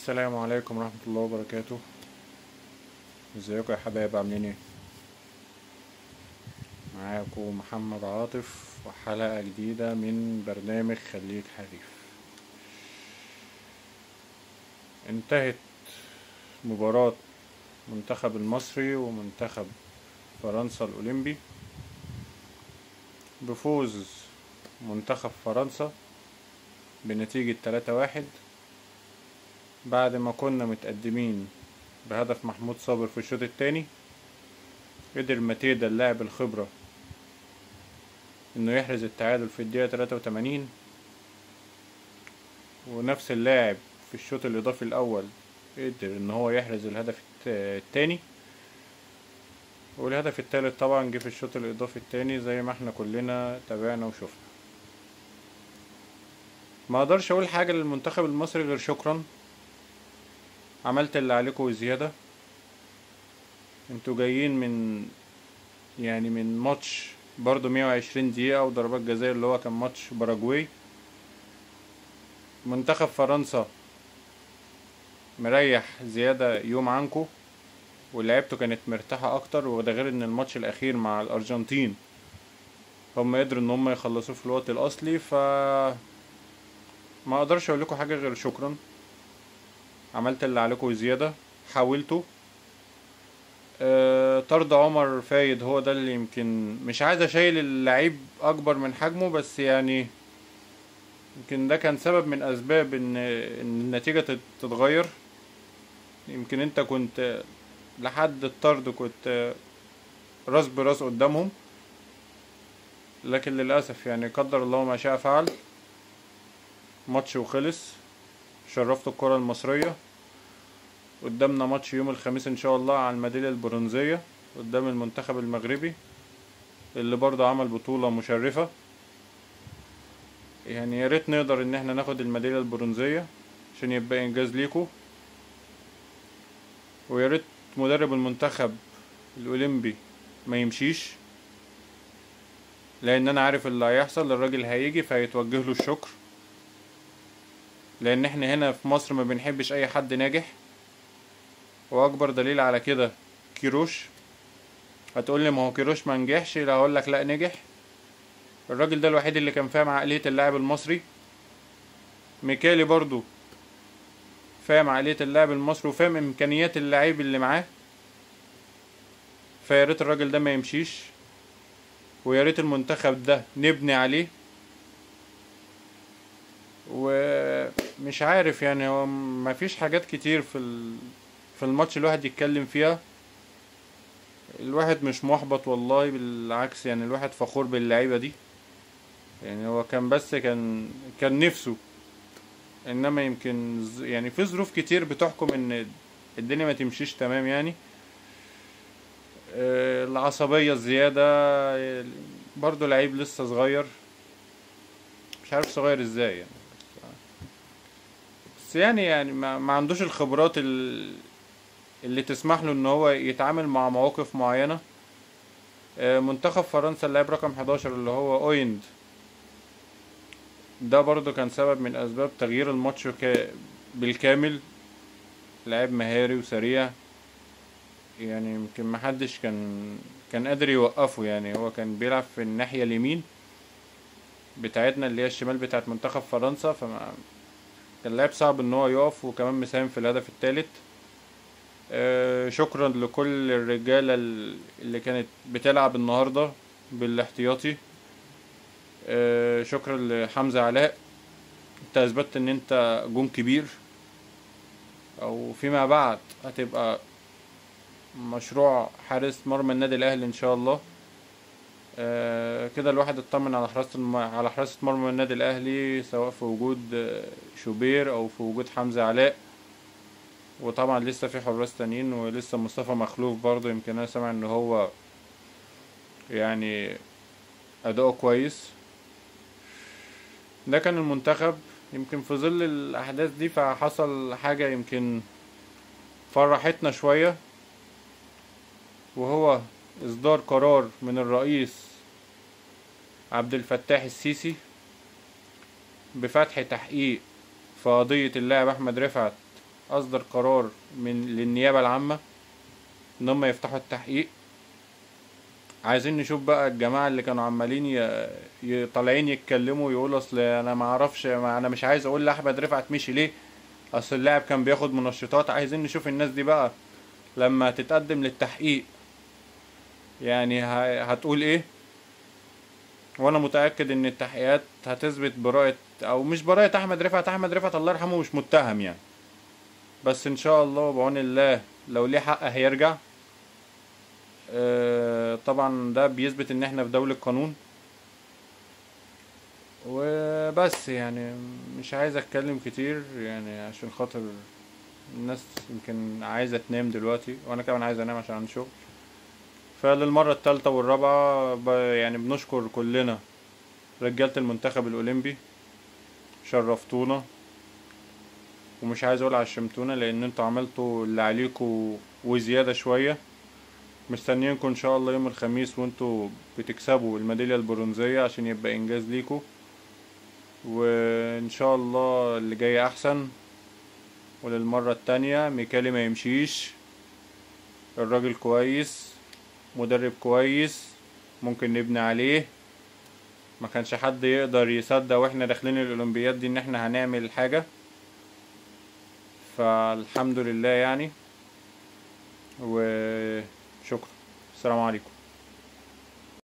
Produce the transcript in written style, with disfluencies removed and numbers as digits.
السلام عليكم ورحمة الله وبركاته. ازيكم يا حبايب، عاملين ايه؟ معاكم محمد عاطف وحلقة جديدة من برنامج خليك حريف. انتهت مباراة منتخب المصري ومنتخب فرنسا الأولمبي بفوز منتخب فرنسا بنتيجة 3-1 بعد ما كنا متقدمين بهدف محمود صابر في الشوط التاني. قدر ماتيدا اللاعب الخبرة انه يحرز التعادل في الدقيقة 83، ونفس اللاعب في الشوط الاضافي الاول قدر ان هو يحرز الهدف التاني، والهدف التالت طبعا جه في الشوط الاضافي التاني زي ما احنا كلنا تابعنا وشفنا. ما اقدرش اقول حاجة للمنتخب المصري غير شكرا، عملت اللي عليكم وزيادة. انتوا جايين من ماتش برضو 120 دقيقة وضربات جزاء اللي هو كان ماتش باراجواي. منتخب فرنسا مريح زيادة يوم عنكو ولعبته كانت مرتاحة اكتر، وده غير ان الماتش الاخير مع الارجنتين هم قدروا ان هم يخلصوه في الوقت الاصلي. ما اقدرش اقول لكم حاجة غير شكرا، عملت اللي عليكم وزيادة، حاولتوا. طرد عمر فايد هو ده اللي يمكن مش عايز اشيل اللعيب اكبر من حجمه، بس يعني يمكن ده كان سبب من اسباب ان النتيجة تتغير. يمكن انت كنت لحد الطرد كنت راس براس قدامهم، لكن للأسف يعني قدر الله ما شاء فعل. ماتش وخلص، شرفت الكرة المصرية. قدامنا ماتش يوم الخميس ان شاء الله على الميدالية البرونزية قدام المنتخب المغربي اللي برضه عمل بطولة مشرفة. يعني يا ريت نقدر ان احنا ناخد الميدالية البرونزية عشان يبقى انجاز ليكو، ويا ريت مدرب المنتخب الاولمبي ما يمشيش، لان انا عارف اللي هيحصل. الراجل هيجي فهيتوجه له الشكر، لان احنا هنا في مصر ما بنحبش اي حد ناجح، واكبر دليل على كده كيروش. هتقولي ما هو كيروش ما نجحش، لا هقول لك لا نجح. الراجل ده الوحيد اللي كان فاهم عقلية اللاعب المصري. ميكالي برضو فاهم عقلية اللاعب المصري وفاهم امكانيات اللاعب اللي معاه، فيا ريت الراجل ده ما يمشيش، ويا ريت المنتخب ده نبني عليه. ومش عارف يعني هو ما فيش حاجات كتير في الماتش الواحد يتكلم فيها. الواحد مش محبط والله، بالعكس يعني الواحد فخور باللعيبة دي. يعني هو كان بس كان نفسه، انما يمكن يعني في ظروف كتير بتحكم ان الدنيا ما تمشيش تمام يعني. العصبية الزيادة، برضو لعيب لسه صغير، مش عارف صغير ازاي يعني. بس يعني ما عندوش الخبرات اللي تسمح له ان هو يتعامل مع مواقف معينة. منتخب فرنسا اللاعب رقم 11 اللي هو اويند ده برضو كان سبب من اسباب تغيير الماتش بالكامل. لاعب مهاري وسريع، يعني يمكن محدش كان قادر يوقفه. يعني هو كان بيلعب في الناحية اليمين بتاعتنا اللي هي الشمال بتاعت منتخب فرنسا، كان لاعب صعب ان هو يقف، وكمان مساهم في الهدف الثالث. شكرا لكل الرجالة اللي كانت بتلعب النهاردة بالاحتياطي. شكرا لحمزة علاء، انت اثبتت ان انت جون كبير، او فيما بعد هتبقى مشروع حارس مرمى النادي الاهلي ان شاء الله. كده الواحد اطمن على حراسة مرمى النادي الاهلي، سواء في وجود شوبير او في وجود حمزة علاء. وطبعا لسه في حراس تانيين، ولسه مصطفى مخلوف برضه يمكن انا سامع ان هو يعني اداؤه كويس. ده كان المنتخب. يمكن في ظل الاحداث دي فحصل حاجة يمكن فرحتنا شوية، وهو اصدار قرار من الرئيس عبد الفتاح السيسي بفتح تحقيق في قضية اللاعب احمد رفعت اصدر قرار للنيابة العامة ان هم يفتحوا التحقيق. عايزين نشوف بقى الجماعة اللي كانوا عمالين طالعين يتكلموا يقولوا اصل انا ما اعرفش، ما انا مش عايز اقول لاحمد رفعت مشي ليه، اصل اللاعب كان بياخد منشطات. عايزين نشوف الناس دي بقى لما تتقدم للتحقيق يعني هتقول ايه. وانا متأكد ان التحقيقات هتثبت براءة او مش براءة احمد رفعت. احمد رفعت الله يرحمه مش متهم يعني، بس ان شاء الله بعون الله لو ليه حق هيرجع. طبعا ده بيثبت ان احنا في دولة قانون. وبس يعني مش عايز اتكلم كتير يعني عشان خاطر الناس يمكن عايزة تنام دلوقتي، وانا كمان عايز انام عشان عندي شغل. فللمرة التالتة والرابعة يعني بنشكر كلنا رجالة المنتخب الاولمبي، شرفتونا. ومش عايز اقول عشمتونا لان انتوا عملتوا اللي عليكوا وزيادة شوية. مستنيينكم ان شاء الله يوم الخميس وانتوا بتكسبوا الميدالية البرونزية عشان يبقى انجاز ليكوا. وان شاء الله اللي جاي احسن. وللمرة التانية ميكالي ما يمشيش، الراجل كويس، مدرب كويس، ممكن نبني عليه. ما كانش حد يقدر يصدق واحنا داخلين الاولمبياد دي ان احنا هنعمل حاجة، فالحمد لله يعني. وشكرا. السلام عليكم.